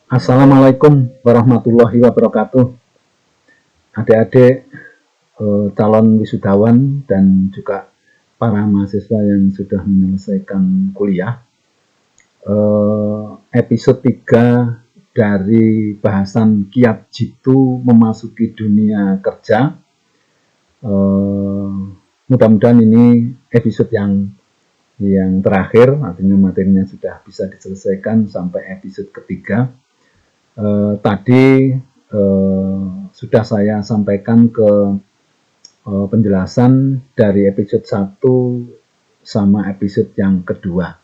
Assalamualaikum warahmatullahi wabarakatuh. Adik-adik calon wisudawan dan juga para mahasiswa yang sudah menyelesaikan kuliah. Episode 3 dari bahasan kiat jitu memasuki dunia kerja. Mudah-mudahan ini episode yang terakhir, artinya materinya sudah bisa diselesaikan sampai episode ketiga. Tadi sudah saya sampaikan ke penjelasan dari episode 1 sama episode yang kedua.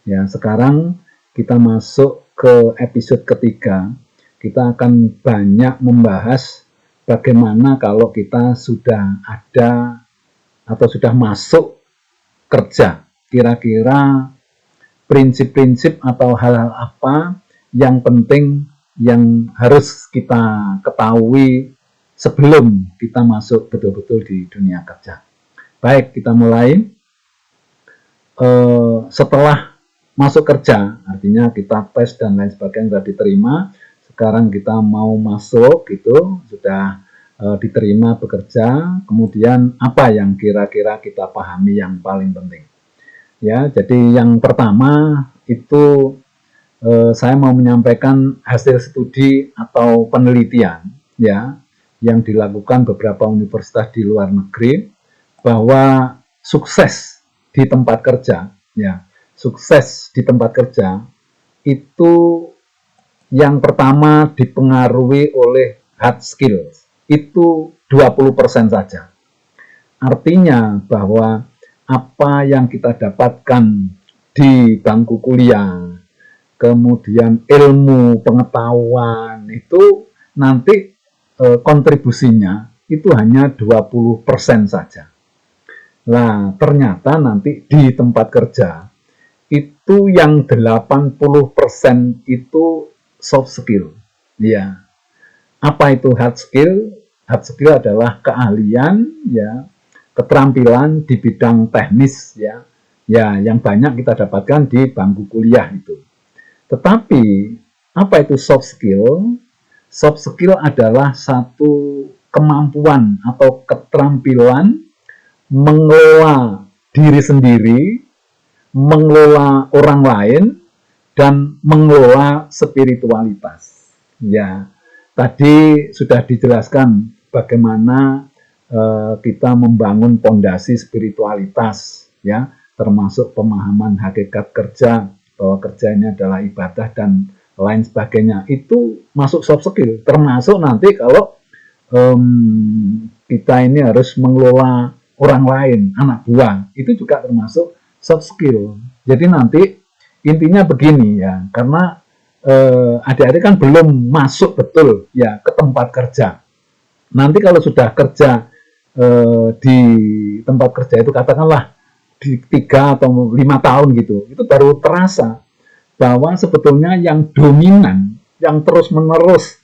Ya, sekarang kita masuk ke episode ketiga. Kita akan banyak membahas bagaimana kalau kita sudah ada atau sudah masuk kerja. Kira-kira prinsip-prinsip atau hal-hal apa yang penting yang harus kita ketahui sebelum kita masuk betul-betul di dunia kerja. Baik, kita mulai. Setelah masuk kerja, artinya kita tes dan lain sebagainya sudah diterima. Sekarang kita mau masuk gitu, sudah diterima bekerja. Kemudian apa yang kira-kira kita pahami yang paling penting? Ya, jadi yang pertama itu saya mau menyampaikan hasil studi atau penelitian ya yang dilakukan beberapa universitas di luar negeri bahwa sukses di tempat kerja ya, sukses di tempat kerja itu yang pertama dipengaruhi oleh hard skills itu 20% saja. Artinya bahwa apa yang kita dapatkan di bangku kuliah, kemudian ilmu, pengetahuan itu nanti kontribusinya itu hanya 20% saja. Nah, ternyata nanti di tempat kerja itu yang 80% itu soft skill. Ya. Apa itu hard skill? Hard skill adalah keahlian ya, keterampilan di bidang teknis ya. Ya, yang banyak kita dapatkan di bangku kuliah itu. Tetapi, apa itu soft skill? Soft skill adalah satu kemampuan atau keterampilan mengelola diri sendiri, mengelola orang lain, dan mengelola spiritualitas. Ya, tadi sudah dijelaskan bagaimana kita membangun pondasi spiritualitas, ya, termasuk pemahaman hakikat kerja, bahwa kerja ini adalah ibadah dan lain sebagainya. Itu masuk soft skill, termasuk nanti kalau kita ini harus mengelola orang lain, anak buah, itu juga termasuk soft skill. Jadi nanti intinya begini ya, karena adik-adik kan belum masuk betul ya ke tempat kerja. Nanti kalau sudah kerja di tempat kerja itu katakanlah di 3 atau 5 tahun gitu, itu baru terasa bahwa sebetulnya yang dominan, yang terus-menerus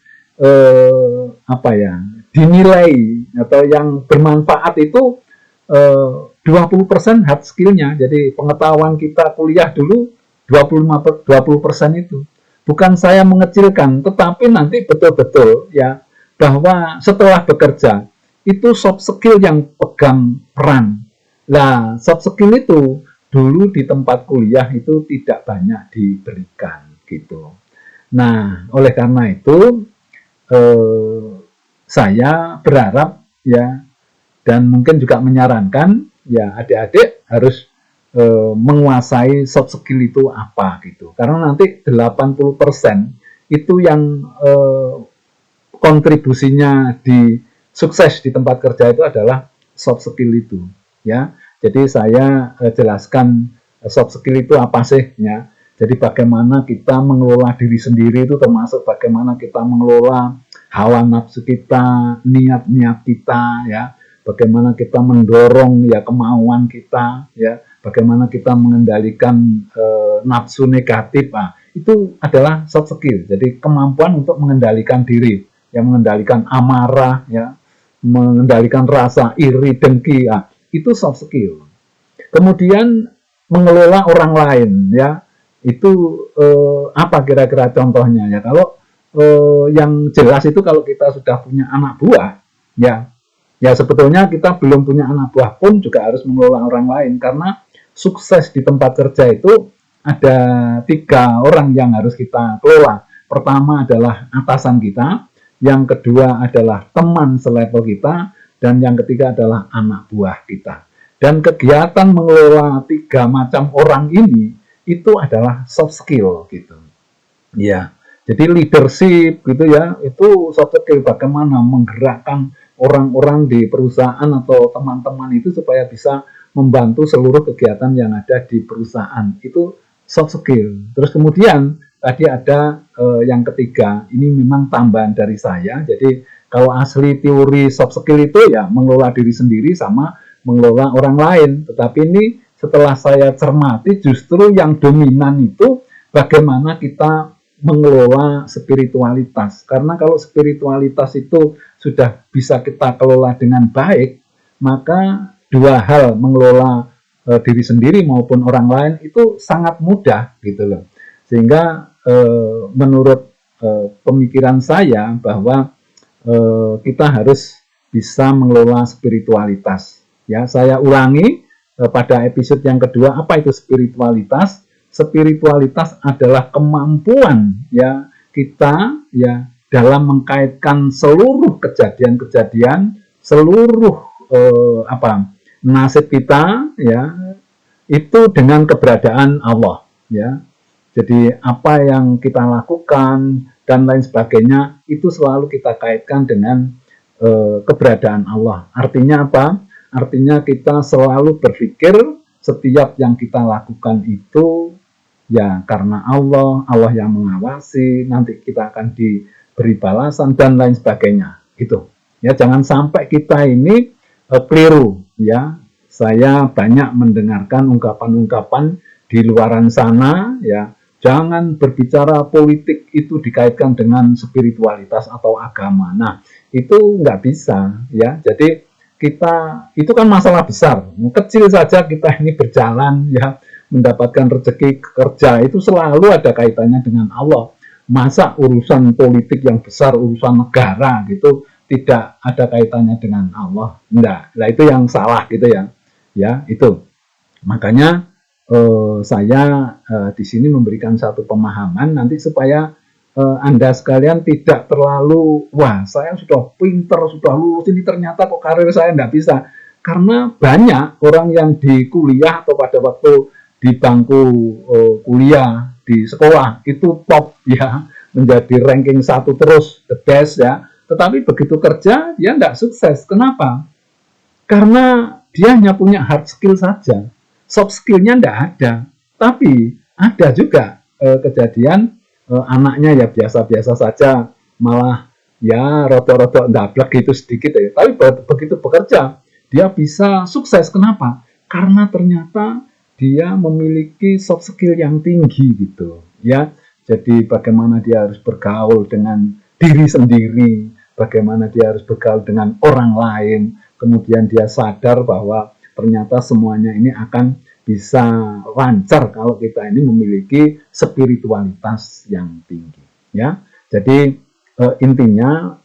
dinilai atau yang bermanfaat itu 20% hard skill-nya. Jadi pengetahuan kita kuliah dulu 20% itu. Bukan saya mengecilkan, tetapi nanti betul-betul ya bahwa setelah bekerja itu soft skill yang pegang peran. Nah, soft skill itu dulu di tempat kuliah itu tidak banyak diberikan gitu. Nah, oleh karena itu saya berharap ya, dan mungkin juga menyarankan ya adik-adik harus menguasai soft skill itu apa gitu. Karena nanti 80% itu yang kontribusinya di sukses di tempat kerja itu adalah soft skill itu ya. Jadi saya jelaskan soft skill itu apa sih ya. Jadi bagaimana kita mengelola diri sendiri itu termasuk bagaimana kita mengelola hawa nafsu kita, niat-niat kita ya. Bagaimana kita mendorong ya kemauan kita ya. Bagaimana kita mengendalikan nafsu negatif. Nah, itu adalah soft skill. Jadi kemampuan untuk mengendalikan diri, yang mengendalikan amarah ya, mengendalikan rasa iri, dengki. Nah, itu soft skill. Kemudian mengelola orang lain ya, Itu apa kira-kira contohnya ya? Kalau yang jelas itu kalau kita sudah punya anak buah, ya sebetulnya kita belum punya anak buah pun juga harus mengelola orang lain, karena sukses di tempat kerja itu ada 3 orang yang harus kita kelola. Pertama adalah atasan kita, yang kedua adalah teman selevel kita, dan yang ketiga adalah anak buah kita. Dan kegiatan mengelola 3 macam orang ini itu adalah soft skill gitu. Ya, jadi leadership gitu ya, itu soft skill, bagaimana menggerakkan orang-orang di perusahaan atau teman-teman itu supaya bisa membantu seluruh kegiatan yang ada di perusahaan. Itu soft skill. Terus kemudian tadi ada yang ketiga, ini memang tambahan dari saya. Jadi kalau asli teori soft skill itu ya mengelola diri sendiri sama mengelola orang lain. Tetapi ini setelah saya cermati, justru yang dominan itu bagaimana kita mengelola spiritualitas. Karena kalau spiritualitas itu sudah bisa kita kelola dengan baik, maka 2 hal, mengelola diri sendiri maupun orang lain itu sangat mudah gitu loh. Sehingga menurut pemikiran saya bahwa kita harus bisa mengelola spiritualitas. Ya, saya ulangi pada episode yang kedua, apa itu spiritualitas? Spiritualitas adalah kemampuan ya kita ya dalam mengkaitkan seluruh kejadian-kejadian, seluruh nasib kita ya itu dengan keberadaan Allah ya. Jadi apa yang kita lakukan dan lain sebagainya itu selalu kita kaitkan dengan keberadaan Allah. Artinya apa? Artinya kita selalu berpikir setiap yang kita lakukan itu ya karena Allah, Allah yang mengawasi, nanti kita akan diberi balasan dan lain sebagainya. Gitu. Ya, jangan sampai kita ini keliru ya. Saya banyak mendengarkan ungkapan-ungkapan di luaran sana ya. Jangan berbicara politik itu dikaitkan dengan spiritualitas atau agama. Nah, itu nggak bisa ya. Jadi kita itu kan masalah besar. Kecil saja kita ini berjalan ya, mendapatkan rezeki kerja itu selalu ada kaitannya dengan Allah. Masa urusan politik yang besar, urusan negara gitu tidak ada kaitannya dengan Allah? Enggak. Nah, itu yang salah gitu ya. Ya, itu. Makanya saya di sini memberikan satu pemahaman nanti supaya Anda sekalian tidak terlalu, wah saya sudah pinter, sudah lulus, ini ternyata kok karir saya enggak bisa. Karena banyak orang yang di kuliah atau pada waktu di bangku kuliah di sekolah itu top ya, menjadi ranking 1 terus, the best ya. Tetapi begitu kerja dia enggak sukses. Kenapa? Karena dia hanya punya hard skill saja, soft skillnya enggak ada. Tapi ada juga kejadian anaknya ya biasa-biasa saja, malah ya rotok-rotok ndablek gitu sedikit ya. Tapi begitu bekerja dia bisa sukses. Kenapa? Karena ternyata dia memiliki soft skill yang tinggi gitu ya. Jadi bagaimana dia harus bergaul dengan diri sendiri, bagaimana dia harus bergaul dengan orang lain, kemudian dia sadar bahwa ternyata semuanya ini akan bisa lancar kalau kita ini memiliki spiritualitas yang tinggi ya. Jadi intinya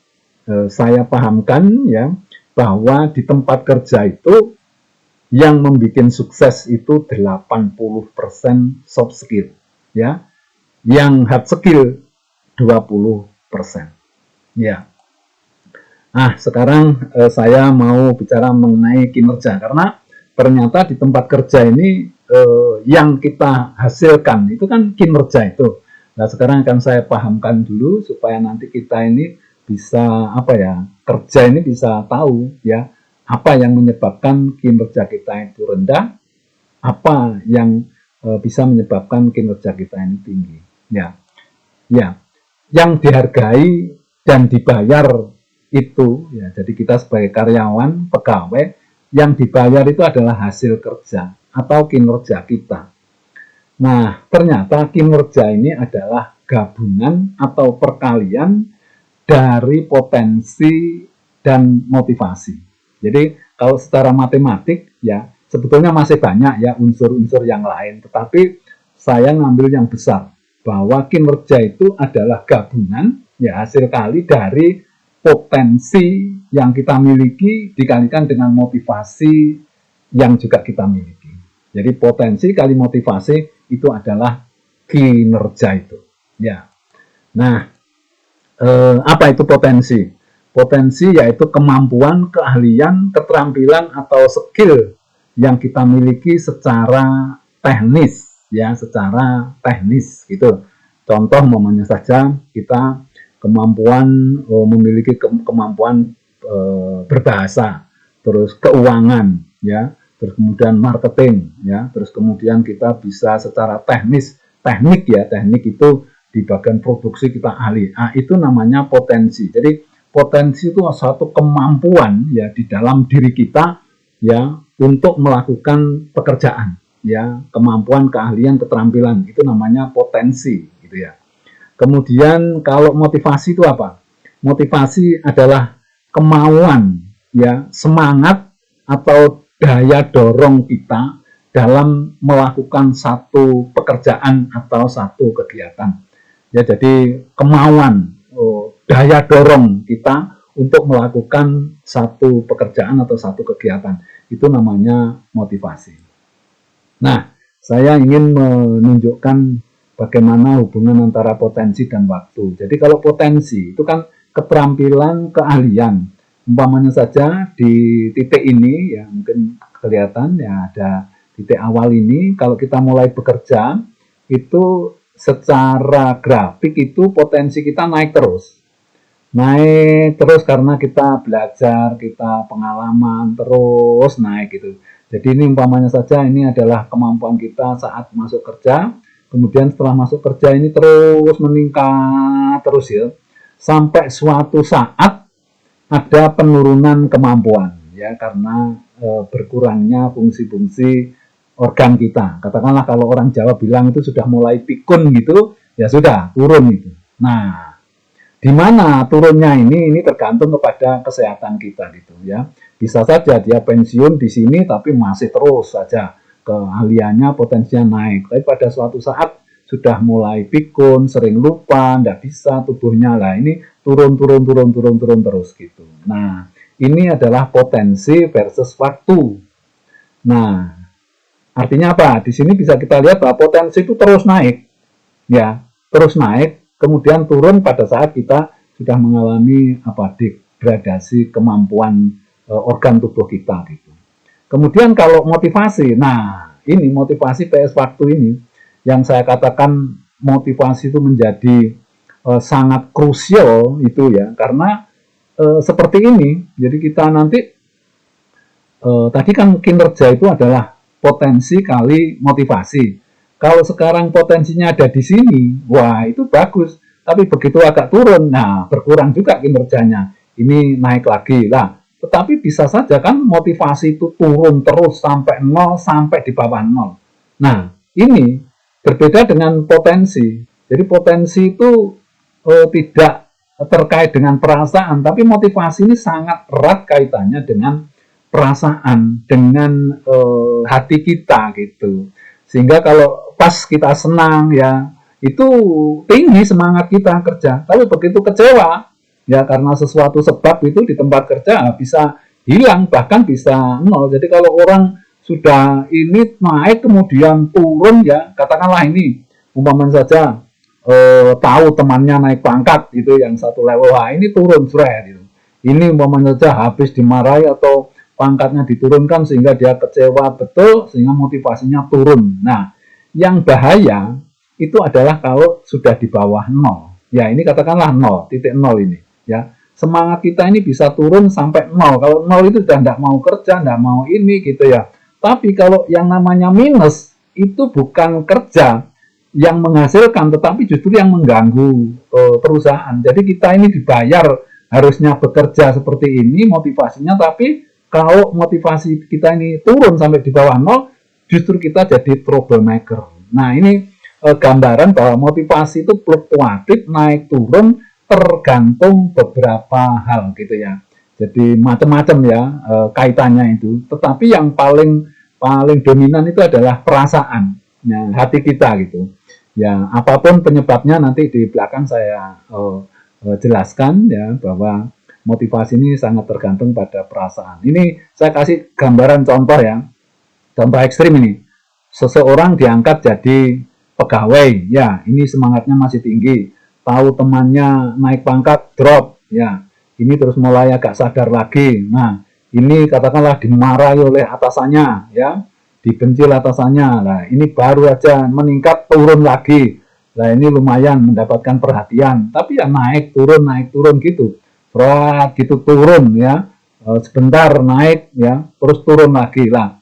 saya pahamkan ya bahwa di tempat kerja itu yang membuat sukses itu 80% soft skill ya, yang hard skill 20% ya. Sekarang saya mau bicara mengenai kinerja, karena ternyata di tempat kerja ini yang kita hasilkan itu kan kinerja itu. Nah, sekarang akan saya pahamkan dulu supaya nanti kita ini bisa kerja ini bisa tahu ya apa yang menyebabkan kinerja kita itu rendah, apa yang bisa menyebabkan kinerja kita ini tinggi ya. Yang dihargai dan dibayar itu ya, jadi kita sebagai karyawan, pegawai, yang dibayar itu adalah hasil kerja atau kinerja kita. Nah, ternyata kinerja ini adalah gabungan atau perkalian dari potensi dan motivasi. Jadi kalau secara matematik ya sebetulnya masih banyak ya unsur-unsur yang lain, tetapi saya ngambil yang besar, bahwa kinerja itu adalah gabungan ya hasil kali dari potensi yang kita miliki dikalikan dengan motivasi yang juga kita miliki. Jadi potensi kali motivasi itu adalah kinerja itu. Ya. Nah, apa itu potensi? Potensi yaitu kemampuan, keahlian, keterampilan atau skill yang kita miliki secara teknis, ya, secara teknis gitu. Contoh momennya saja kita kemampuan memiliki kemampuan berbahasa, terus keuangan, ya, terus kemudian marketing, ya, terus kemudian kita bisa secara teknik ya, teknik itu di bagian produksi kita ahli. Nah, itu namanya potensi. Jadi potensi itu satu kemampuan ya di dalam diri kita ya untuk melakukan pekerjaan, ya, kemampuan, keahlian, keterampilan, itu namanya potensi gitu ya. Kemudian kalau motivasi itu apa? Motivasi adalah kemauan, ya, semangat atau daya dorong kita dalam melakukan satu pekerjaan atau satu kegiatan. Ya, jadi kemauan, daya dorong kita untuk melakukan satu pekerjaan atau satu kegiatan. Itu namanya motivasi. Nah, saya ingin menunjukkan bagaimana hubungan antara potensi dan waktu. Jadi kalau potensi itu kan keterampilan, keahlian. Umpamanya saja di titik ini, ya mungkin kelihatan ya ada titik awal ini, kalau kita mulai bekerja, itu secara grafik itu potensi kita naik terus. Naik terus karena kita belajar, kita pengalaman terus naik gitu. Jadi ini umpamanya saja ini adalah kemampuan kita saat masuk kerja, kemudian setelah masuk kerja ini terus meningkat terus ya, sampai suatu saat ada penurunan kemampuan ya karena berkurangnya fungsi-fungsi organ kita. Katakanlah kalau orang Jawa bilang itu sudah mulai pikun gitu, ya sudah turun itu. Nah, di mana turunnya ini tergantung kepada kesehatan kita gitu ya. Bisa saja dia pensiun di sini tapi masih terus saja keahliannya, potensinya naik. Tapi pada suatu saat sudah mulai pikun, sering lupa, tidak bisa tubuhnya lah ini turun terus gitu. Nah, ini adalah potensi versus waktu. Nah, artinya apa? Di sini bisa kita lihat bahwa potensi itu terus naik, ya, terus naik, kemudian turun pada saat kita sudah mengalami degradasi kemampuan organ tubuh kita gitu. Kemudian kalau motivasi, nah ini motivasi PS waktu ini yang saya katakan motivasi itu menjadi sangat krusial itu ya, karena seperti ini. Jadi kita nanti tadi kan kinerja itu adalah potensi kali motivasi. Kalau sekarang potensinya ada di sini, wah itu bagus. Tapi begitu agak turun, nah berkurang juga kinerjanya. Ini naik lagi lah. Tetapi bisa saja kan motivasi itu turun terus sampai 0, sampai di bawah 0. Nah, ini berbeda dengan potensi. Jadi potensi itu tidak terkait dengan perasaan, tapi motivasi ini sangat erat kaitannya dengan perasaan, dengan hati kita gitu. Sehingga kalau pas kita senang ya, itu tinggi semangat kita kerja. Tapi begitu kecewa, ya karena sesuatu sebab itu di tempat kerja bisa hilang, bahkan bisa 0. Jadi kalau orang sudah ini naik kemudian turun ya, katakanlah ini umpamanya saja tahu temannya naik pangkat gitu yang satu level, wah ini turun gitu. Ini umpamanya saja habis dimarahi atau pangkatnya diturunkan sehingga dia kecewa betul sehingga motivasinya turun. Nah, yang bahaya itu adalah kalau sudah di bawah 0. Ya, ini katakanlah 0, titik 0 ini ya. Semangat kita ini bisa turun sampai 0. Kalau 0 itu sudah tidak mau kerja, tidak mau ini gitu ya. Tapi kalau yang namanya minus itu bukan kerja yang menghasilkan, tetapi justru yang mengganggu perusahaan. Jadi kita ini dibayar harusnya bekerja seperti ini motivasinya, tapi kalau motivasi kita ini turun sampai di bawah 0, justru kita jadi troublemaker. Nah, ini gambaran bahwa motivasi itu fluktuatif, naik turun, tergantung beberapa hal gitu ya. Jadi macam-macam ya kaitannya itu. Tetapi yang paling dominan itu adalah perasaan. hati kita gitu. Ya, apapun penyebabnya nanti di belakang saya jelaskan ya, bahwa motivasi ini sangat tergantung pada perasaan. Ini saya kasih gambaran contoh ya, contoh ekstrim ini. Seseorang diangkat jadi pegawai, ya ini semangatnya masih tinggi. Tahu temannya naik pangkat, drop, ya ini terus mulai agak sadar lagi. Nah, ini katakanlah dimarahi oleh atasannya, ya dibenci atasannya. Nah, ini baru aja meningkat, turun lagi. Nah, ini lumayan mendapatkan perhatian, tapi ya naik turun gitu. Berat gitu turun ya. Sebentar naik ya, terus turun lagi lah.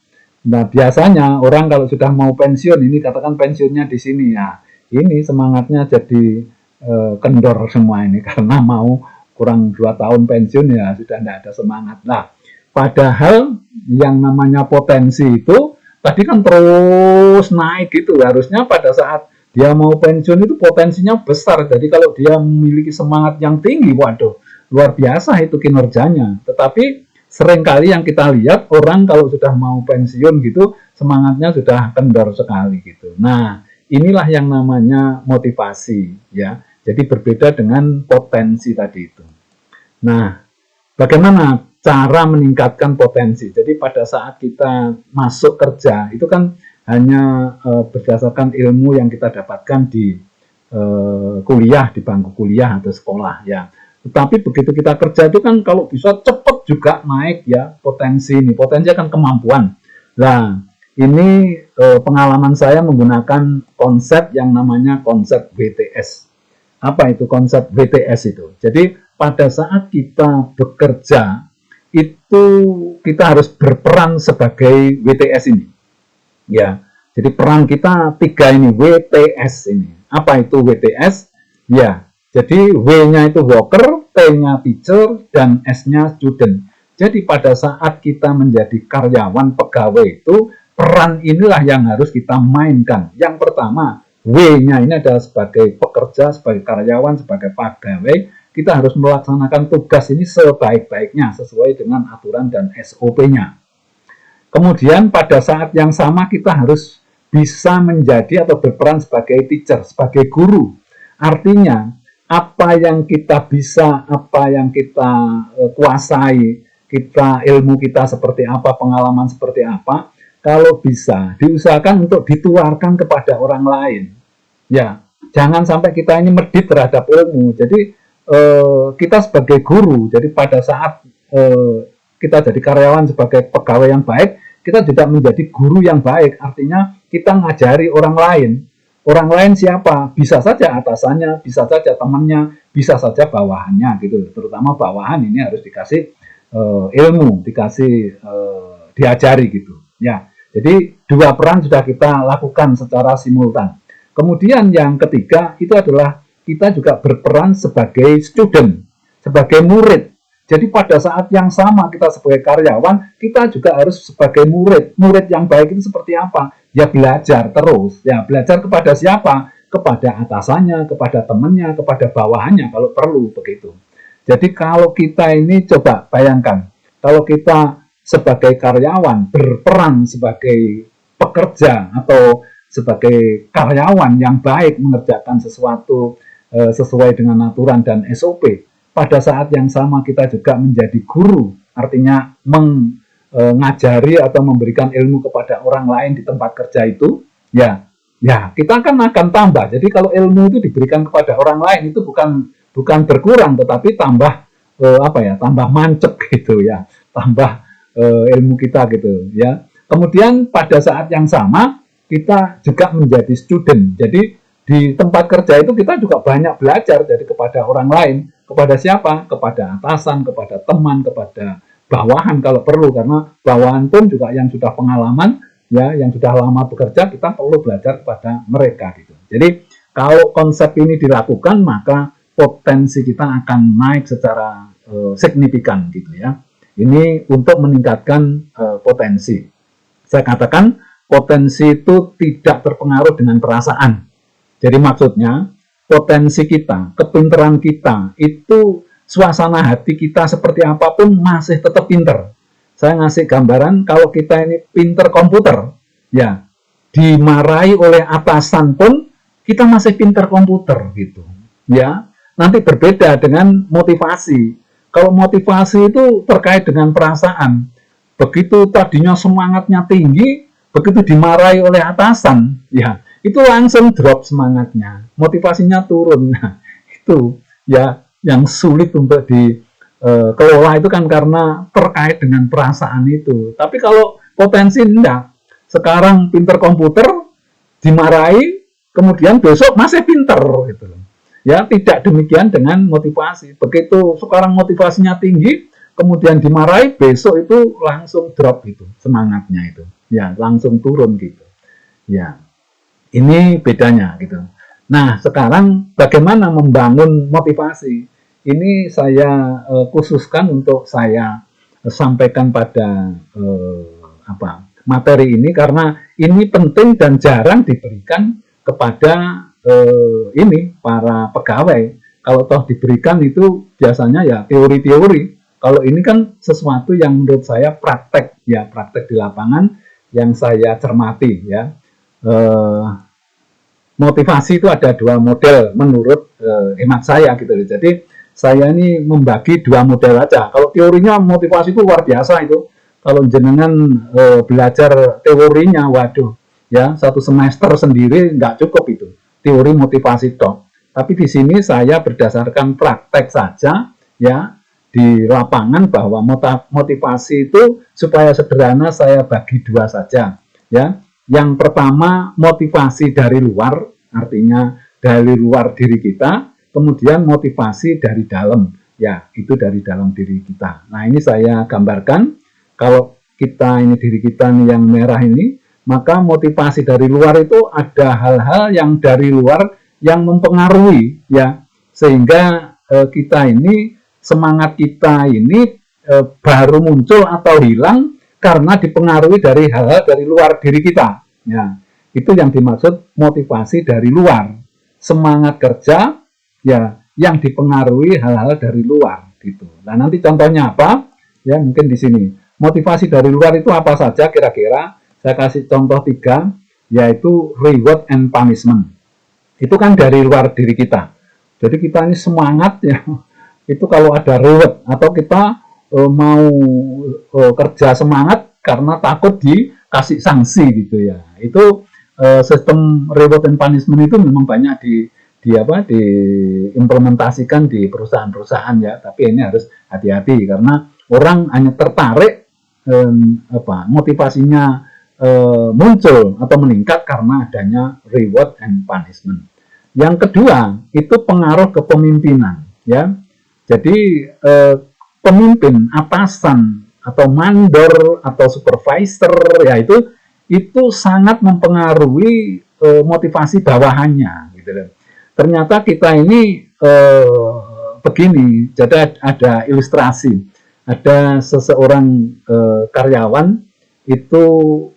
Nah, biasanya orang kalau sudah mau pensiun, ini katakan pensiunnya di sini ya. Ini semangatnya jadi kendor semua ini karena mau kurang 2 tahun pensiun ya sudah tidak ada semangat. Nah, padahal yang namanya potensi itu tadi kan terus naik gitu. Harusnya pada saat dia mau pensiun itu potensinya besar. Jadi kalau dia memiliki semangat yang tinggi, waduh, luar biasa itu kinerjanya. Tetapi seringkali yang kita lihat orang kalau sudah mau pensiun gitu semangatnya sudah kendor sekali gitu. Nah, inilah yang namanya motivasi ya. Jadi berbeda dengan potensi tadi itu. Nah, bagaimana cara meningkatkan potensi? Jadi pada saat kita masuk kerja itu kan hanya berdasarkan ilmu yang kita dapatkan di kuliah, di bangku kuliah atau sekolah ya. Tetapi begitu kita kerja itu kan kalau bisa cepat juga naik ya potensi ini. Potensi akan kemampuan. Nah, ini pengalaman saya menggunakan konsep yang namanya konsep WTS. Apa itu konsep WTS itu? Jadi pada saat kita bekerja itu kita harus berperan sebagai WTS ini. Ya, jadi peran kita 3 ini WTS ini. Apa itu WTS? Ya, jadi W-nya itu worker, T-nya teacher, dan S-nya student. Jadi pada saat kita menjadi karyawan pegawai itu peran inilah yang harus kita mainkan. Yang pertama, W-nya ini adalah sebagai pekerja, sebagai karyawan, sebagai pegawai, kita harus melaksanakan tugas ini sebaik-baiknya sesuai dengan aturan dan SOP-nya. Kemudian pada saat yang sama kita harus bisa menjadi atau berperan sebagai teacher, sebagai guru. Artinya, apa yang kita bisa, apa yang kita kuasai, ilmu kita seperti apa, pengalaman seperti apa, kalau bisa diusahakan untuk ditularkan kepada orang lain. Ya, jangan sampai kita ini medit terhadap ilmu. Jadi kita sebagai guru, jadi pada saat kita jadi karyawan sebagai pegawai yang baik, kita juga menjadi guru yang baik. Artinya kita ngajari orang lain. Orang lain siapa? Bisa saja atasannya, bisa saja temannya, bisa saja bawahannya gitu. Terutama bawahan ini harus dikasih ilmu, dikasih diajari gitu. Ya, jadi 2 peran sudah kita lakukan secara simultan. Kemudian yang ketiga itu adalah kita juga berperan sebagai student, sebagai murid. Jadi pada saat yang sama kita sebagai karyawan, kita juga harus sebagai murid. Murid yang baik itu seperti apa? Ya belajar terus. Ya belajar kepada siapa? Kepada atasannya, kepada temannya, kepada bawahannya kalau perlu begitu. Jadi kalau kita ini coba bayangkan, kalau kita sebagai karyawan berperan sebagai pekerja atau sebagai karyawan yang baik mengerjakan sesuatu sesuai dengan aturan dan SOP, pada saat yang sama kita juga menjadi guru, artinya mengajari atau memberikan ilmu kepada orang lain di tempat kerja itu, ya kita akan tambah. Jadi kalau ilmu itu diberikan kepada orang lain itu bukan berkurang, tetapi tambah tambah mancep gitu ya, tambah ilmu kita gitu ya. Kemudian pada saat yang sama kita juga menjadi student. Jadi di tempat kerja itu kita juga banyak belajar dari kepada orang lain. Kepada siapa? Kepada atasan, kepada teman, kepada bawahan kalau perlu. Karena bawahan pun juga yang sudah pengalaman, ya, yang sudah lama bekerja, kita perlu belajar kepada mereka gitu. Jadi kalau konsep ini dilakukan, maka potensi kita akan naik secara signifikan gitu ya. Ini untuk meningkatkan potensi. Saya katakan potensi itu tidak terpengaruh dengan perasaan. Jadi maksudnya potensi kita, kepintaran kita, itu suasana hati kita seperti apapun masih tetap pinter. Saya ngasih gambaran kalau kita ini pinter komputer, ya dimarahi oleh atasan pun kita masih pintar komputer gitu ya. Nanti berbeda dengan motivasi. Kalau motivasi itu terkait dengan perasaan, begitu tadinya semangatnya tinggi, begitu dimarahi oleh atasan ya itu langsung drop semangatnya, motivasinya turun. Nah itu ya yang sulit untuk dikelola itu kan karena terkait dengan perasaan itu. Tapi kalau potensi enggak, sekarang pinter komputer dimarahi, kemudian besok masih pinter gitu loh. Ya tidak demikian dengan motivasi. Begitu sekarang motivasinya tinggi, kemudian dimarahi, besok itu langsung drop gitu semangatnya itu. Ya langsung turun gitu. Ya ini bedanya gitu. Nah sekarang bagaimana membangun motivasi? Ini saya khususkan untuk saya sampaikan pada materi ini karena ini penting dan jarang diberikan kepada ini para pegawai. Kalau toh diberikan itu biasanya ya teori-teori. Kalau ini kan sesuatu yang menurut saya praktek ya, praktek di lapangan yang saya cermati ya. Motivasi itu ada dua model menurut hemat saya gitu. Jadi saya ini membagi dua model aja. Kalau teorinya motivasi itu luar biasa itu. Kalau jenengan belajar teorinya, waduh, ya satu semester sendiri nggak cukup itu teori motivasi toh. Tapi di sini saya berdasarkan praktek saja, ya di lapangan bahwa motivasi itu supaya sederhana saya bagi dua saja, ya. Yang pertama motivasi dari luar, artinya dari luar diri kita, kemudian motivasi dari dalam, ya itu dari dalam diri kita. Nah ini saya gambarkan. Kalau kita ini diri kita nih yang merah ini, maka motivasi dari luar itu ada hal-hal yang dari luar yang mempengaruhi ya, sehingga kita ini semangat kita ini baru muncul atau hilang karena dipengaruhi dari hal-hal dari luar diri kita ya. Itu yang dimaksud motivasi dari luar, semangat kerja ya yang dipengaruhi hal-hal dari luar gitu. Nah nanti contohnya apa ya, mungkin di sini motivasi dari luar itu apa saja kira-kira. Saya kasih contoh 3, yaitu reward and punishment. Itu kan dari luar diri kita. Jadi kita ini semangat ya, itu kalau ada reward atau kita mau kerja semangat karena takut dikasih sanksi gitu ya. Itu sistem reward and punishment itu memang banyak diimplementasikan di perusahaan-perusahaan ya. Tapi ini harus hati-hati karena orang hanya tertarik motivasinya muncul atau meningkat karena adanya reward and punishment. Yang kedua itu pengaruh kepemimpinan ya. Jadi pemimpin, atasan atau mandor atau supervisor ya itu sangat mempengaruhi motivasi bawahannya gitu loh. Ternyata kita ini begini, jadi ada ilustrasi. Ada seseorang karyawan itu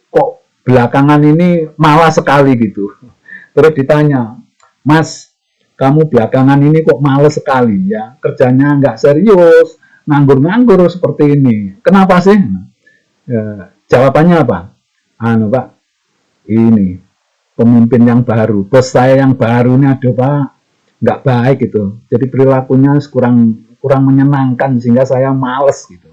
kok belakangan ini malas sekali gitu. Terus ditanya, Mas, kamu belakangan ini kok malas sekali ya, kerjanya nggak serius, nganggur-nganggur seperti ini. Kenapa sih? Jawabannya apa? Pak, ini pemimpin yang baru, bos saya yang baru ini aduh Pak, nggak baik gitu. Jadi perilakunya kurang menyenangkan sehingga saya males gitu.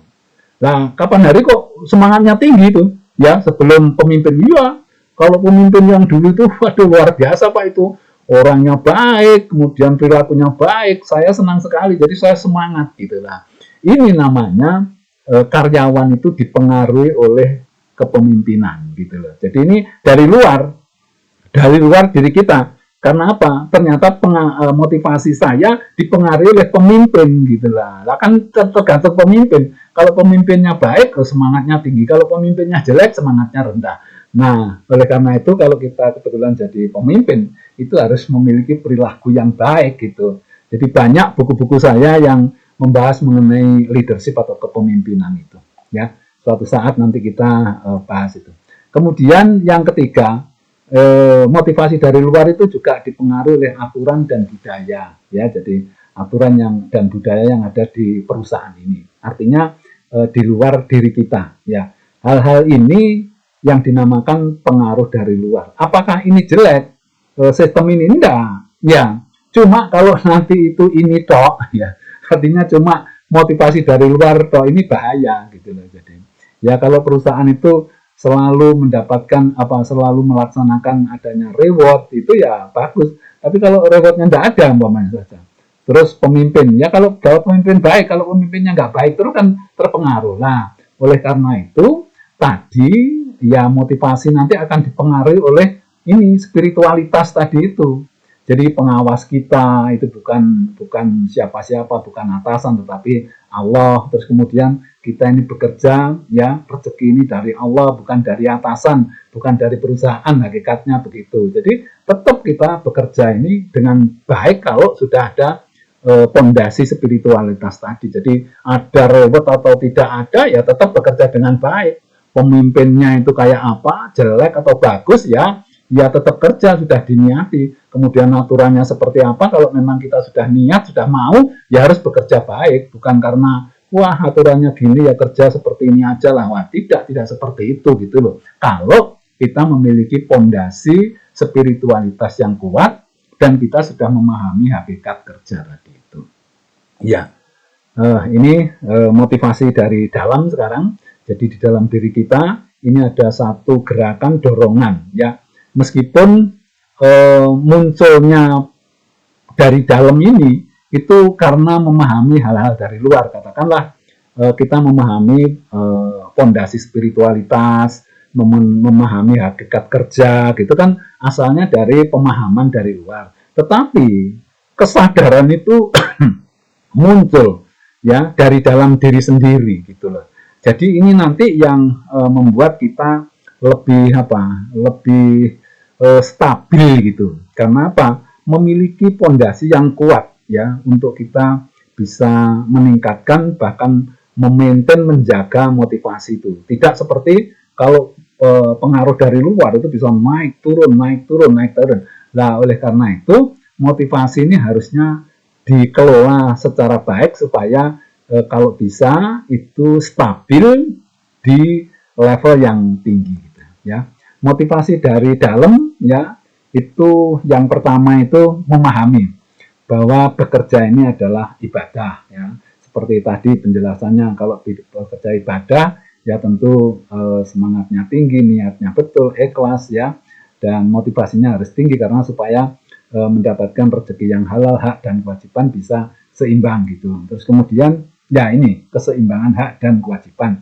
Nah, kapan hari kok semangatnya tinggi itu? Ya, sebelum pemimpin iya. Kalau pemimpin yang dulu itu, waduh luar biasa Pak itu. Orangnya baik, kemudian perilakunya baik. Saya senang sekali, jadi saya semangat gitu lah. Ini namanya karyawan itu dipengaruhi oleh kepemimpinan gitu loh. Jadi ini dari luar diri kita. Karena apa? Ternyata motivasi saya dipengaruhi oleh pemimpin gitu lah. Lah kan tergantung pemimpin. Kalau pemimpinnya baik, semangatnya tinggi. Kalau pemimpinnya jelek, semangatnya rendah. Nah, oleh karena itu kalau kita kebetulan jadi pemimpin, itu harus memiliki perilaku yang baik gitu. Jadi banyak buku-buku saya yang membahas mengenai leadership atau kepemimpinan itu. Ya, suatu saat nanti kita bahas itu. Kemudian yang ketiga, motivasi dari luar itu juga dipengaruhi oleh aturan dan budaya ya. Jadi aturan dan budaya yang ada di perusahaan ini artinya di luar diri kita ya. Hal-hal ini yang dinamakan pengaruh dari luar. Apakah ini jelek? Sistem ini enggak. Ya, cuma kalau nanti itu ini tok, ya, artinya cuma motivasi dari luar tok, ini bahaya gitu loh. Jadi, ya kalau perusahaan itu selalu mendapatkan selalu melaksanakan adanya reward itu ya bagus. Tapi kalau rewardnya enggak ada umpamanya saja. Terus pemimpin, ya kalau pemimpin baik, kalau pemimpinnya nggak baik terus kan terpengaruh. Nah, oleh karena itu tadi ya motivasi nanti akan dipengaruhi oleh ini spiritualitas tadi itu. Jadi pengawas kita itu bukan siapa-siapa, bukan atasan, tetapi Allah. Terus kemudian kita ini bekerja, ya rezeki ini dari Allah, bukan dari atasan, bukan dari perusahaan, hakikatnya begitu. Jadi tetap kita bekerja ini dengan baik kalau sudah ada pondasi spiritualitas tadi. Jadi ada reward atau tidak ada ya tetap bekerja dengan baik. Pemimpinnya itu kayak apa, jelek atau bagus ya tetap kerja, sudah diniati. Kemudian aturannya seperti apa, kalau memang kita sudah niat, sudah mau, ya harus bekerja baik. Bukan karena wah aturannya gini ya kerja seperti ini aja lah. Wah, tidak seperti itu gitu loh. Kalau kita memiliki pondasi spiritualitas yang kuat dan kita sudah memahami hakikat kerja tadi itu. Ya, ini motivasi dari dalam sekarang. Jadi di dalam diri kita ini ada satu gerakan dorongan, ya. Meskipun munculnya dari dalam ini itu karena memahami hal-hal dari luar. Katakanlah kita memahami pondasi spiritualitas, memahami hakikat kerja, gitu kan asalnya dari pemahaman dari luar. Tetapi kesadaran itu muncul ya dari dalam diri sendiri gitu loh. Jadi ini nanti yang membuat kita lebih lebih stabil gitu. Karena apa? Memiliki pondasi yang kuat ya untuk kita bisa meningkatkan bahkan memaintain menjaga motivasi itu. Tidak seperti kalau pengaruh dari luar itu bisa naik turun. Nah, oleh karena itu motivasi ini harusnya dikelola secara baik supaya kalau bisa itu stabil di level yang tinggi gitu, ya. Motivasi dari dalam ya itu yang pertama itu memahami bahwa bekerja ini adalah ibadah ya. Seperti tadi penjelasannya, kalau bekerja ibadah ya tentu semangatnya tinggi, niatnya betul, ikhlas ya, dan motivasinya harus tinggi karena supaya mendapatkan rezeki yang halal, hak dan kewajiban bisa seimbang gitu. Terus kemudian ya ini keseimbangan hak dan kewajiban.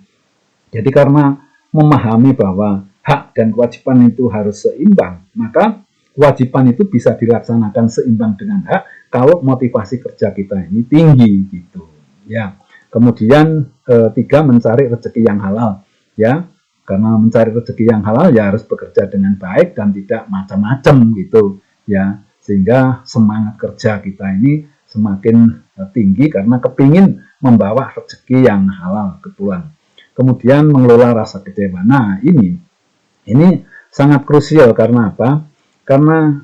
Jadi karena memahami bahwa hak dan kewajiban itu harus seimbang, maka kewajiban itu bisa dilaksanakan seimbang dengan hak kalau motivasi kerja kita ini tinggi gitu ya. Kemudian ketiga, mencari rezeki yang halal ya. Karena mencari rezeki yang halal ya harus bekerja dengan baik dan tidak macam-macam gitu ya, sehingga semangat kerja kita ini semakin tinggi karena kepingin membawa rezeki yang halal ke pulang. Kemudian mengelola rasa kecewa. Nah ini sangat krusial karena apa? Karena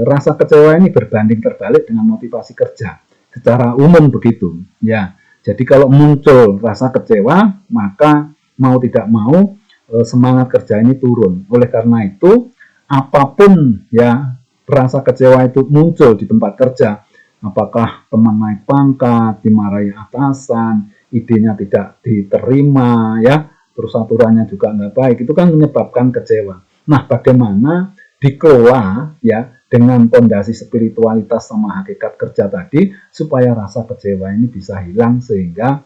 rasa kecewa ini berbanding terbalik dengan motivasi kerja secara umum begitu ya. Jadi kalau muncul rasa kecewa, maka mau tidak mau semangat kerja ini turun. Oleh karena itu, apapun ya rasa kecewa itu muncul di tempat kerja, apakah teman naik pangkat, dimarahi atasan, idenya tidak diterima ya, terus aturannya juga nggak baik, itu kan menyebabkan kecewa. Nah, bagaimana dikelola ya dengan pondasi spiritualitas sama hakikat kerja tadi supaya rasa kecewa ini bisa hilang sehingga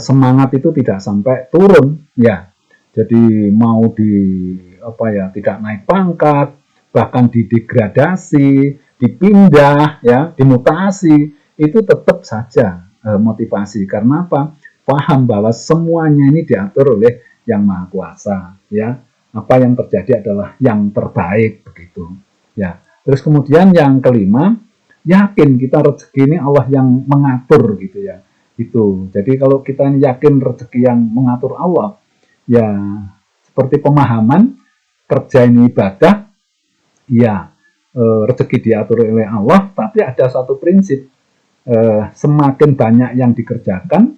semangat itu tidak sampai turun ya. Jadi mau tidak naik pangkat, bahkan didegradasi, dipindah ya, dimutasi, itu tetap saja motivasi. Karena apa? Paham bahwa semuanya ini diatur oleh Yang Maha Kuasa ya. Apa yang terjadi adalah yang terbaik begitu ya. Terus kemudian yang kelima, yakin kita rezeki ini Allah yang mengatur gitu ya. Itu. Jadi kalau kita yakin rezeki yang mengatur Allah, ya seperti pemahaman kerja ini ibadah, ya rezeki diatur oleh Allah, tapi ada satu prinsip, semakin banyak yang dikerjakan,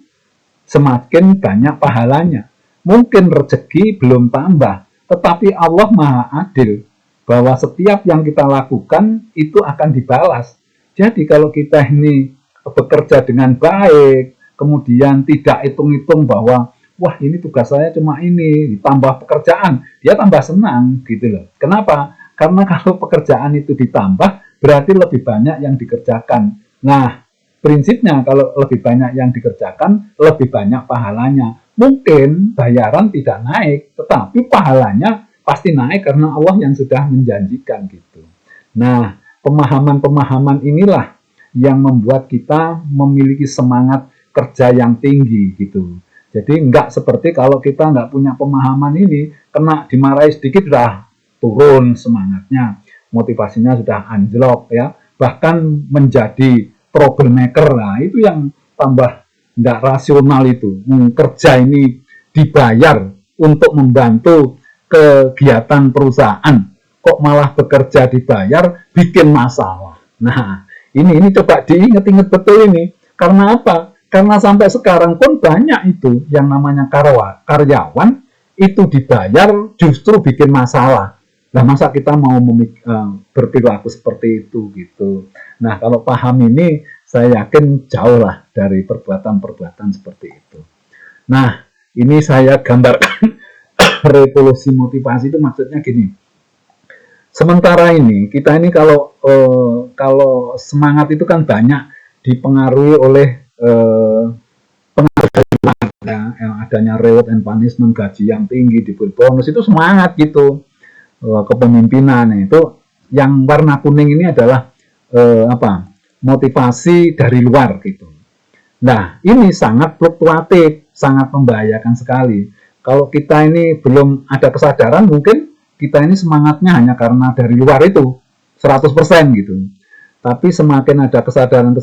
semakin banyak pahalanya. Mungkin rezeki belum tambah, tetapi Allah Maha Adil, bahwa setiap yang kita lakukan itu akan dibalas. Jadi kalau kita ini bekerja dengan baik, kemudian tidak hitung-hitung bahwa wah ini tugas saya cuma ini, ditambah pekerjaan, dia tambah senang gitu loh. Kenapa? Karena kalau pekerjaan itu ditambah, berarti lebih banyak yang dikerjakan. Nah, prinsipnya kalau lebih banyak yang dikerjakan, lebih banyak pahalanya. Mungkin bayaran tidak naik, tetapi pahalanya pasti naik karena Allah yang sudah menjanjikan gitu. Nah, pemahaman-pemahaman inilah yang membuat kita memiliki semangat kerja yang tinggi gitu. Jadi nggak seperti kalau kita nggak punya pemahaman ini, kena dimarahi sedikit udah turun semangatnya, motivasinya sudah anjlok ya, bahkan menjadi troublemaker. Nah, itu yang tambah nggak rasional itu. Kerja ini dibayar untuk membantu kegiatan perusahaan, kok malah bekerja dibayar bikin masalah. Nah, ini coba diingat-ingat betul ini. Karena apa? Karena sampai sekarang pun banyak itu yang namanya karyawan itu dibayar justru bikin masalah. Nah, masa kita mau berperilaku seperti itu gitu. Nah, kalau paham ini, saya yakin jauh lah dari perbuatan-perbuatan seperti itu. Nah, ini saya gambarkan revolusi motivasi itu maksudnya gini. Sementara ini kita ini kalau semangat itu kan banyak dipengaruhi oleh pengaruh ya, yang adanya reward and punishment, gaji yang tinggi, diberi bonus, itu semangat gitu. Kepemimpinan itu yang warna kuning ini adalah motivasi dari luar gitu. Nah, ini sangat fluktuatif, sangat membahayakan sekali. Kalau kita ini belum ada kesadaran, mungkin kita ini semangatnya hanya karena dari luar itu 100% gitu. Tapi semakin ada kesadaran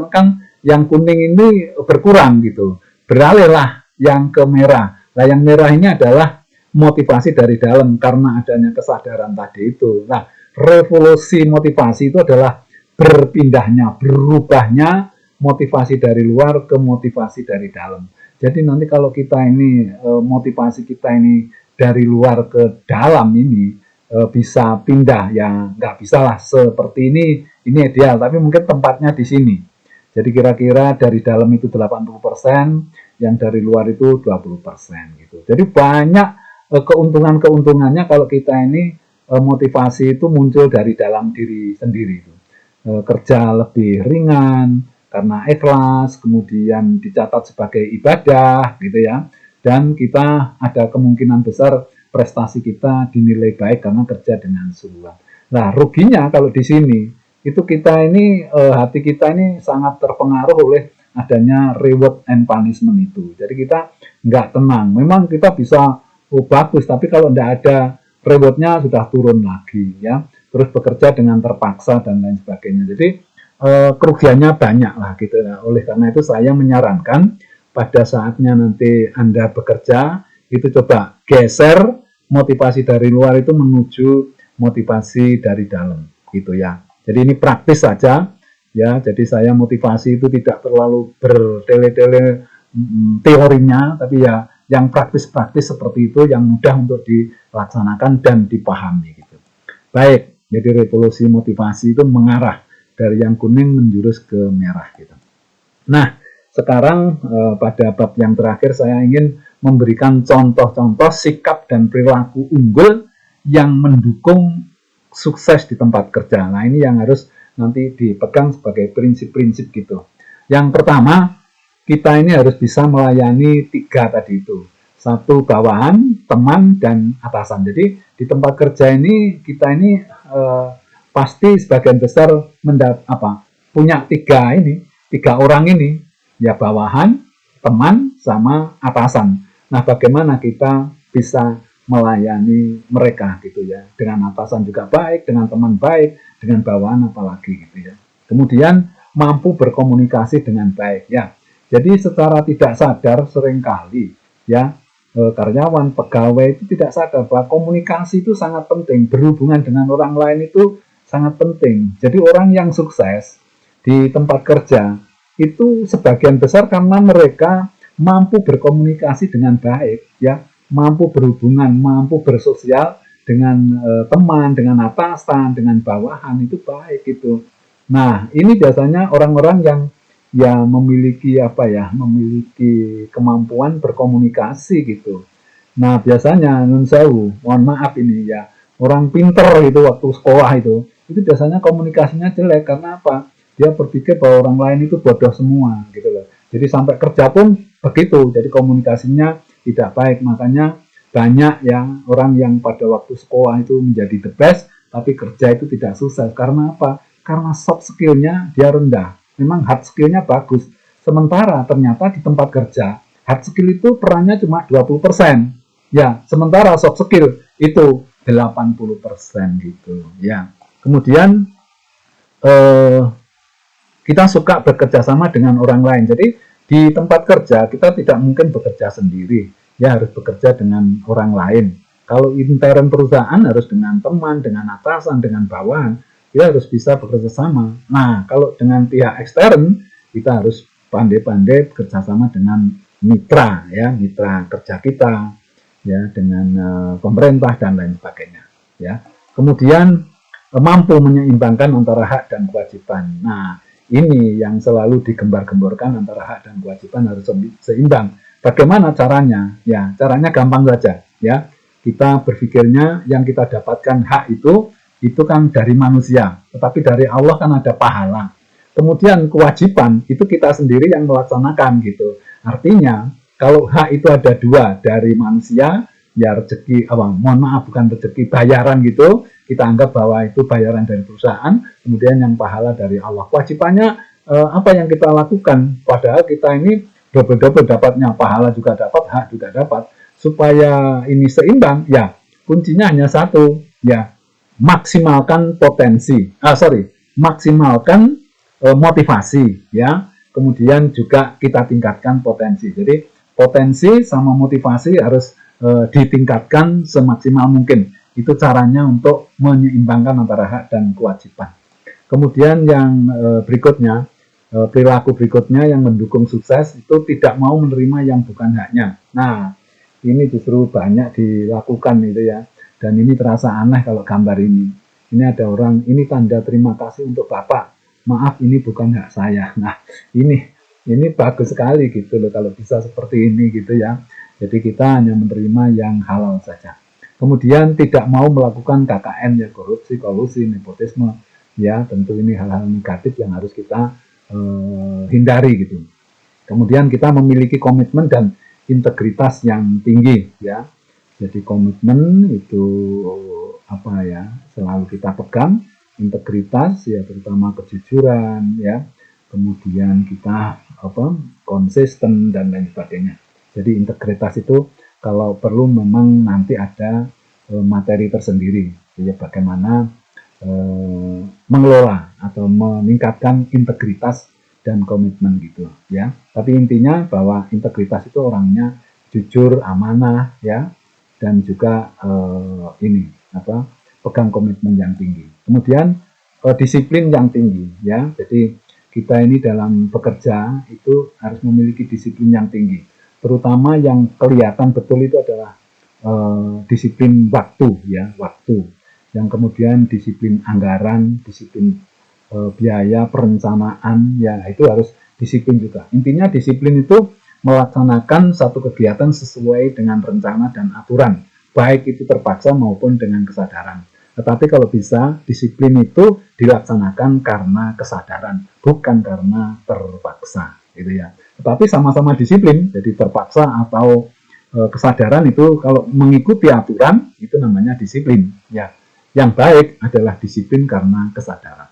kan yang kuning ini berkurang gitu. Beralihlah yang ke merah. Nah, yang merah ini adalah motivasi dari dalam karena adanya kesadaran tadi itu. Nah, revolusi motivasi itu adalah berpindahnya, berubahnya motivasi dari luar ke motivasi dari dalam. Jadi nanti kalau kita ini motivasi kita ini dari luar ke dalam ini bisa pindah, ya nggak bisa lah seperti ini ideal, tapi mungkin tempatnya di sini. Jadi kira-kira dari dalam itu 80%, yang dari luar itu 20% gitu. Jadi banyak keuntungannya kalau kita ini motivasi itu muncul dari dalam diri sendiri itu. Kerja lebih ringan karena ikhlas, kemudian dicatat sebagai ibadah gitu ya, dan kita ada kemungkinan besar prestasi kita dinilai baik karena kerja dengan sungguhan. Nah, ruginya kalau di sini itu kita ini hati kita ini sangat terpengaruh oleh adanya reward and punishment itu. Jadi kita nggak tenang. Memang kita bisa bagus, tapi kalau nggak ada rewardnya sudah turun lagi ya. Terus bekerja dengan terpaksa dan lain sebagainya. Jadi kerugiannya banyak lah gitu. Nah, oleh karena itu saya menyarankan pada saatnya nanti Anda bekerja itu coba geser motivasi dari luar itu menuju motivasi dari dalam gitu ya. Jadi ini praktis saja ya. Jadi saya motivasi itu tidak terlalu bertele-tele teorinya, tapi ya yang praktis-praktis seperti itu yang mudah untuk dilaksanakan dan dipahami gitu. Baik, jadi revolusi motivasi itu mengarah dari yang kuning menjurus ke merah gitu. Nah, sekarang pada bab yang terakhir saya ingin memberikan contoh-contoh sikap dan perilaku unggul yang mendukung sukses di tempat kerja. Nah, ini yang harus nanti dipegang sebagai prinsip-prinsip gitu. Yang pertama, kita ini harus bisa melayani 3 tadi itu. 1 bawahan, teman, dan atasan. Jadi di tempat kerja ini kita ini pasti sebagian besar punya 3 orang ini, ya bawahan, teman, sama atasan. Nah, bagaimana kita bisa melayani mereka gitu ya, dengan atasan juga baik, dengan teman baik, dengan bawahan apalagi gitu ya. Kemudian mampu berkomunikasi dengan baik ya. Jadi secara tidak sadar seringkali ya karyawan, pegawai itu tidak sadar bahwa komunikasi itu sangat penting, berhubungan dengan orang lain itu sangat penting. Jadi orang yang sukses di tempat kerja itu sebagian besar karena mereka mampu berkomunikasi dengan baik ya. mampu berhubungan, mampu bersosial dengan teman, dengan atasan, dengan bawahan, itu baik itu. Nah, ini biasanya orang-orang yang ya memiliki apa ya, memiliki kemampuan berkomunikasi gitu. Nah, biasanya nun sewu, mohon maaf ini ya, orang pinter itu waktu sekolah itu biasanya komunikasinya jelek karena apa? Dia berpikir bahwa orang lain itu bodoh semua gitu loh. Jadi sampai kerja pun begitu, jadi komunikasinya tidak baik. Makanya banyak ya orang yang pada waktu sekolah itu menjadi the best, tapi kerja itu tidak sukses. Karena apa? Karena soft skillnya dia rendah. Memang hard skillnya bagus. Sementara ternyata di tempat kerja, hard skill itu perannya cuma 20%. Ya, sementara soft skill itu 80% gitu. Ya. Kemudian kita suka bekerja sama dengan orang lain. Jadi di tempat kerja kita tidak mungkin bekerja sendiri, ya harus bekerja dengan orang lain. Kalau intern perusahaan harus dengan teman, dengan atasan, dengan bawahan, kita harus bisa bekerja sama. Nah, kalau dengan pihak ekstern kita harus pandai-pandai bekerja sama dengan mitra, ya mitra kerja kita, ya dengan pemerintah dan lain sebagainya. Ya, kemudian mampu menyeimbangkan antara hak dan kewajiban. Nah, ini yang selalu digembar-gemborkan antara hak dan kewajiban harus seimbang. Bagaimana caranya? Ya, caranya gampang saja. Ya, kita berpikirnya yang kita dapatkan hak itu kan dari manusia, tetapi dari Allah kan ada pahala. Kemudian kewajiban itu kita sendiri yang melaksanakan gitu. Artinya kalau hak itu ada dua dari manusia, ya rezeki, mohon maaf bukan rezeki, bayaran gitu, kita anggap bahwa itu bayaran dari perusahaan, kemudian yang pahala dari Allah. Kewajibannya apa yang kita lakukan, padahal kita ini double-double dapatnya, pahala juga dapat, hak juga dapat. Supaya ini seimbang, ya kuncinya hanya satu, ya maksimalkan potensi, maksimalkan motivasi, ya. Kemudian juga kita tingkatkan potensi. Jadi potensi sama motivasi harus ditingkatkan semaksimal mungkin. Itu caranya untuk menyeimbangkan antara hak dan kewajiban. Kemudian yang berikutnya, perilaku berikutnya yang mendukung sukses itu tidak mau menerima yang bukan haknya. Nah, ini justru banyak dilakukan itu ya. Dan ini terasa aneh kalau gambar ini. Ini ada orang, ini tanda terima kasih untuk Bapak. Maaf, ini bukan hak saya. Nah, ini bagus sekali gitu loh kalau bisa seperti ini gitu ya. Jadi kita hanya menerima yang halal saja. Kemudian tidak mau melakukan KKN, ya korupsi, kolusi, nepotisme, ya tentu ini hal-hal negatif yang harus kita hindari gitu. Kemudian kita memiliki komitmen dan integritas yang tinggi, ya. Jadi komitmen itu apa ya, selalu kita pegang, integritas ya terutama kejujuran, ya. Kemudian kita konsisten dan lain sebagainya. Jadi integritas itu kalau perlu memang nanti ada materi tersendiri, ya bagaimana mengelola atau meningkatkan integritas dan komitmen gitu ya. Tapi intinya bahwa integritas itu orangnya jujur, amanah ya, dan juga pegang komitmen yang tinggi. Kemudian disiplin yang tinggi ya. Jadi kita ini dalam bekerja itu harus memiliki disiplin yang tinggi. Terutama yang kelihatan betul itu adalah disiplin waktu ya, waktu. Yang kemudian disiplin anggaran, disiplin biaya, perencanaan, ya itu harus disiplin juga. Intinya disiplin itu melaksanakan satu kegiatan sesuai dengan rencana dan aturan, baik itu terpaksa maupun dengan kesadaran. Tetapi kalau bisa, disiplin itu dilaksanakan karena kesadaran, bukan karena terpaksa, gitu ya. Tetapi sama-sama disiplin, jadi terpaksa atau kesadaran itu kalau mengikuti aturan itu namanya disiplin, ya. Yang baik adalah disiplin karena kesadaran.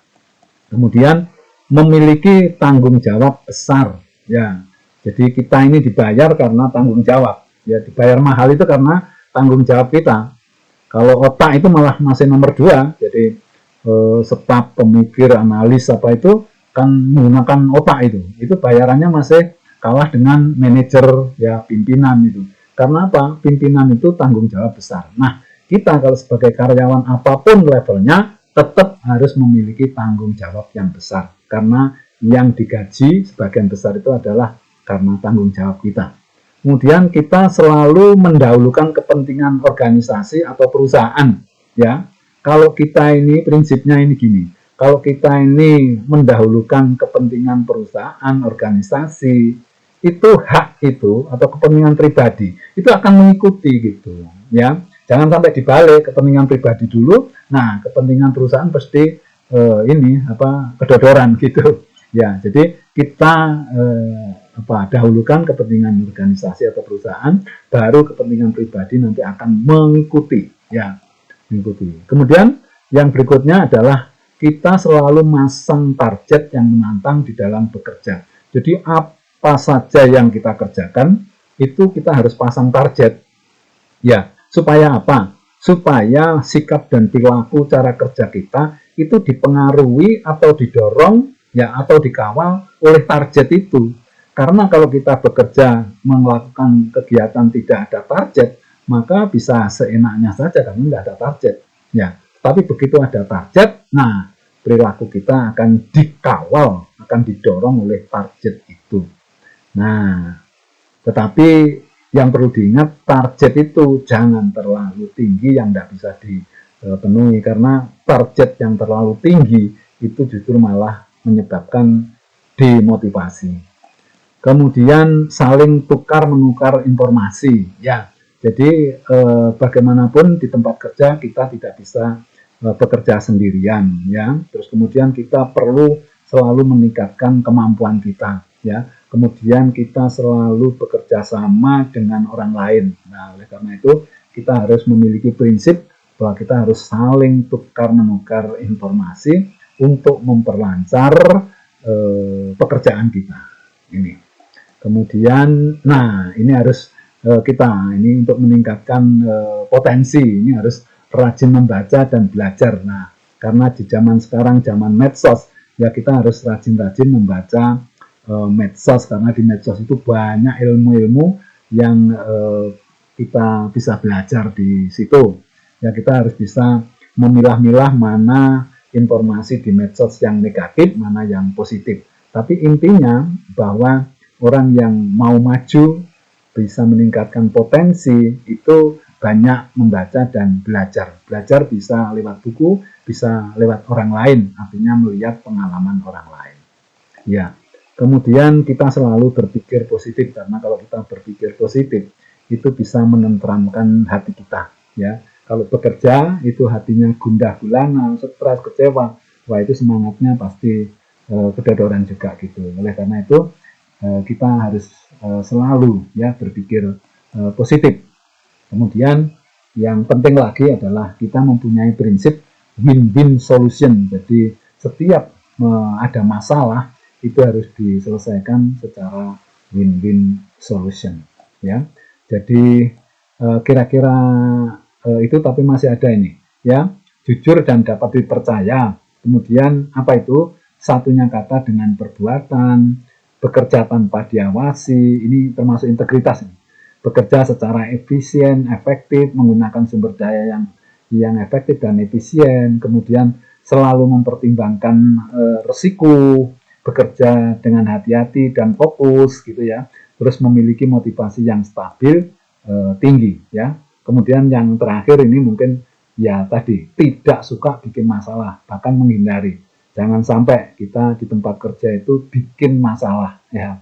Kemudian memiliki tanggung jawab besar, ya. Jadi kita ini dibayar karena tanggung jawab, ya dibayar mahal itu karena tanggung jawab kita. Kalau otak itu malah masih nomor 2, jadi staf, pemikir, analis apa itu kan menggunakan otak itu bayarannya masih kalah dengan manajer ya pimpinan itu. Karena apa? Pimpinan itu tanggung jawab besar. Nah, kita kalau sebagai karyawan apapun levelnya tetap harus memiliki tanggung jawab yang besar. Karena yang digaji sebagian besar itu adalah karena tanggung jawab kita. Kemudian kita selalu mendahulukan kepentingan organisasi atau perusahaan, ya. Kalau kita ini prinsipnya ini gini, kalau kita ini mendahulukan kepentingan perusahaan, organisasi, itu hak itu atau kepentingan pribadi itu akan mengikuti gitu, ya. Jangan sampai dibalik, kepentingan pribadi dulu, nah kepentingan perusahaan pasti ini apa kedodoran gitu, ya. Jadi kita dahulukan kepentingan organisasi atau perusahaan, baru kepentingan pribadi nanti akan mengikuti, ya, mengikuti. Kemudian yang berikutnya adalah kita selalu masang target yang menantang di dalam bekerja. Jadi apa saja yang kita kerjakan itu kita harus pasang target, ya. Supaya apa? Supaya sikap dan perilaku cara kerja kita itu dipengaruhi atau didorong, ya, atau dikawal oleh target itu. Karena kalau kita bekerja melakukan kegiatan tidak ada target, maka bisa seenaknya saja karena nggak ada target, ya. Tapi begitu ada target, nah perilaku kita akan dikawal, akan didorong oleh target itu. Nah, tetapi yang perlu diingat, target itu jangan terlalu tinggi yang tidak bisa dipenuhi, karena target yang terlalu tinggi itu justru malah menyebabkan demotivasi. Kemudian saling tukar-menukar informasi, ya. Jadi bagaimanapun di tempat kerja kita tidak bisa bekerja sendirian, ya. Terus kemudian kita perlu selalu meningkatkan kemampuan kita, ya. Kemudian kita selalu bekerja sama dengan orang lain. Nah, oleh karena itu kita harus memiliki prinsip bahwa kita harus saling tukar-menukar informasi untuk memperlancar pekerjaan kita. Ini. Kemudian, nah ini harus kita ini untuk meningkatkan potensi, ini harus rajin membaca dan belajar. Nah, karena di zaman sekarang zaman medsos, ya kita harus rajin-rajin membaca medsos, karena di medsos itu banyak ilmu-ilmu yang kita bisa belajar di situ. Ya kita harus bisa memilah-milah mana informasi di medsos yang negatif, mana yang positif. Tapi intinya bahwa orang yang mau maju bisa meningkatkan potensi itu banyak membaca dan belajar. Belajar bisa lewat buku, bisa lewat orang lain, artinya melihat pengalaman orang lain. Ya. Kemudian kita selalu berpikir positif, karena kalau kita berpikir positif itu bisa menenteramkan hati kita, ya. Kalau bekerja itu hatinya gundah gulana, stres, kecewa, wah itu semangatnya pasti kedodoran juga gitu. Oleh karena itu kita harus selalu ya berpikir positif. Kemudian yang penting lagi adalah kita mempunyai prinsip win-win solution. Jadi setiap ada masalah itu harus diselesaikan secara win-win solution, ya. Jadi kira-kira itu, tapi masih ada ini, ya. Jujur dan dapat dipercaya. Kemudian apa itu? Satunya kata dengan perbuatan, bekerja tanpa diawasi, ini termasuk integritas. Bekerja secara efisien, efektif, menggunakan sumber daya yang efektif dan efisien. Kemudian selalu mempertimbangkan resiko, bekerja dengan hati-hati dan fokus gitu ya. Terus memiliki motivasi yang stabil, tinggi ya. Kemudian yang terakhir ini mungkin ya tadi, tidak suka bikin masalah, bahkan menghindari. Jangan sampai kita di tempat kerja itu bikin masalah ya.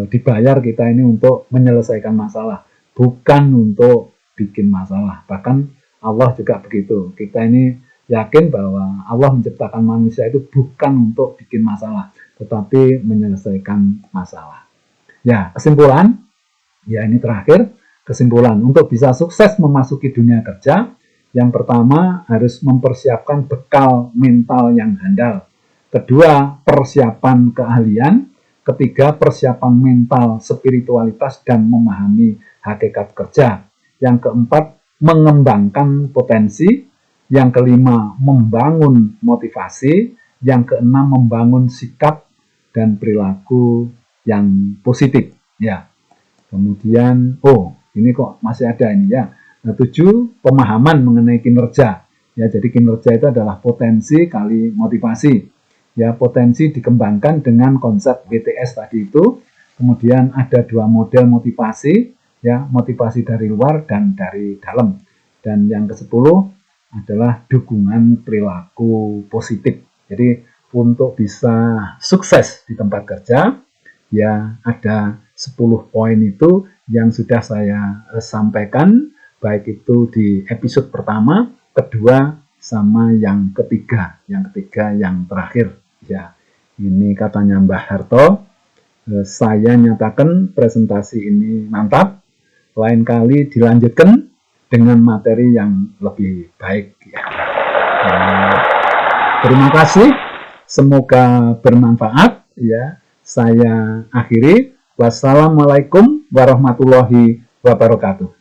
Dibayar kita ini untuk menyelesaikan masalah, bukan untuk bikin masalah. Bahkan Allah juga begitu. Kita ini yakin bahwa Allah menciptakan manusia itu bukan untuk bikin masalah, tetapi menyelesaikan masalah. Ya, kesimpulan, ya ini terakhir, kesimpulan. Untuk bisa sukses memasuki dunia kerja, yang pertama harus mempersiapkan bekal mental yang handal. Kedua, persiapan keahlian. Ketiga, persiapan mental, spiritualitas, dan memahami hakikat kerja. Yang keempat, mengembangkan potensi. Yang kelima, membangun motivasi. Yang keenam, membangun sikap dan perilaku yang positif. Ya. Kemudian, ini kok masih ada ini ya. Nah, 7, pemahaman mengenai kinerja. Ya, jadi kinerja itu adalah potensi kali motivasi. Ya, potensi dikembangkan dengan konsep BTS tadi itu. Kemudian ada 2 model motivasi, ya, motivasi dari luar dan dari dalam. Dan yang ke-10 adalah dukungan perilaku positif. Jadi untuk bisa sukses di tempat kerja, ya ada 10 poin itu yang sudah saya sampaikan, baik itu di episode pertama, kedua, sama yang ketiga yang terakhir. Ya, ini katanya Mbah Harto. Saya nyatakan presentasi ini mantap. Lain kali dilanjutkan dengan materi yang lebih baik. Ya. Terima kasih. Semoga bermanfaat. Ya, saya akhiri. Wassalamualaikum warahmatullahi wabarakatuh.